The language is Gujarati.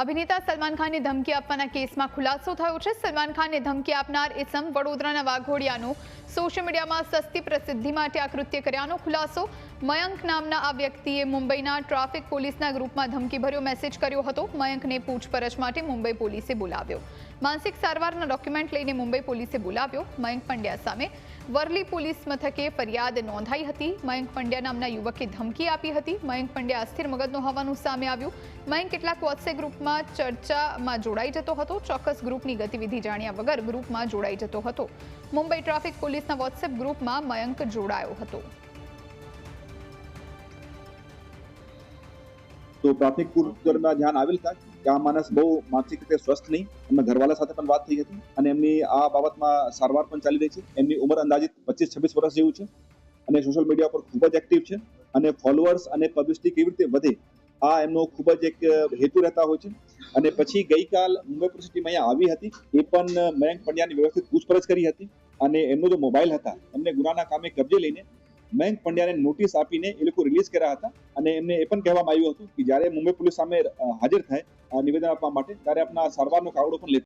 અભિનેતા સલમાન ખાનને ધમકી આપવાના કેસમાં ખુલાસો થયો છે। સલમાન ખાનને ધમકી આપનાર ઇસમ વડોદરાના વાઘોડિયાનો સોશિયલ મીડિયામાં સસ્તી પ્રસિદ્ધિ માટે આ કૃત્ય કર્યાનો ખુલાસો। મયંક નામના આ વ્યક્તિએ મુંબઈના ટ્રાફિક પોલીસના ગ્રુપમાં ધમકીભર્યો મેસેજ કર્યો હતો। મયંકને પૂછપરછ માટે મુંબઈ પોલીસે બોલાવ્યો। માનસિક સારવારના ડોક્યુમેન્ટ લઈને મુંબઈ પોલીસે બોલાવ્યો। મયંક પંડ્યા સામે વરલી પોલીસ મથકે ફરિયાદ નોંધાઈ હતી। મયંક પંડ્યા નામના યુવકે ધમકી આપી હતી। મયંક પંડ્યા અસ્થિર મગજનો હોવાનું સામે આવ્યું। મયંક કેટલાક વોટ્સએપ ગ્રુપમાં ચર્ચામાં જોડાઈ જતો હતો। ચોક્કસ ગ્રુપની ગતિવિધિ જાણ્યા વગર ગ્રુપમાં જોડાઈ જતો હતો। મુંબઈ ટ્રાફિક પોલીસના વોટ્સએપ ગ્રુપમાં મયંક જોડાયો હતો। तो ट्राफिक पुलिस ધ્યાન આવેલ था કે આ માણસ બહુ માનસિક રીતે સ્વસ્થ નહીં। એમના ઘરવાળા સાથે પણ વાત થઈ હતી અને એમની આ બાબતમાં સારવાર પણ ચાલી રહી છે। એમની ઉંમર અંદાજિત 25-26 વર્ષ જેવું છે અને સોશિયલ મીડિયા પર ખૂબ જ એક્ટિવ છે અને ફોલોઅર્સ અને પબ્લિસિટી કેવી રીતે વધે આ એમનો ખૂબ જ એક હેતુ રહેતા હોય છે। અને પછી ગઈકાલ મુંબઈ પોલીસ ટીમ અહીંયા આવી હતી। એ પણ મયંક પંડ્યાની વ્યવસ્થિત પૂછપરછ કરી હતી અને એમનો જો મોબાઈલ હતા એમને ગુનાના કામે કબજે લઈને મયંક પંડ્યાને નોટિસ આપીને એ લોકો રિલીઝ કર્યા હતા અને એમને એ પણ કહેવામાં આવ્યું હતું કે જ્યારે મુંબઈ પોલીસ સામે હાજર થાય નિવેદન આપવા માટે ત્યારે આપણા સારવારનો કાવડો પણ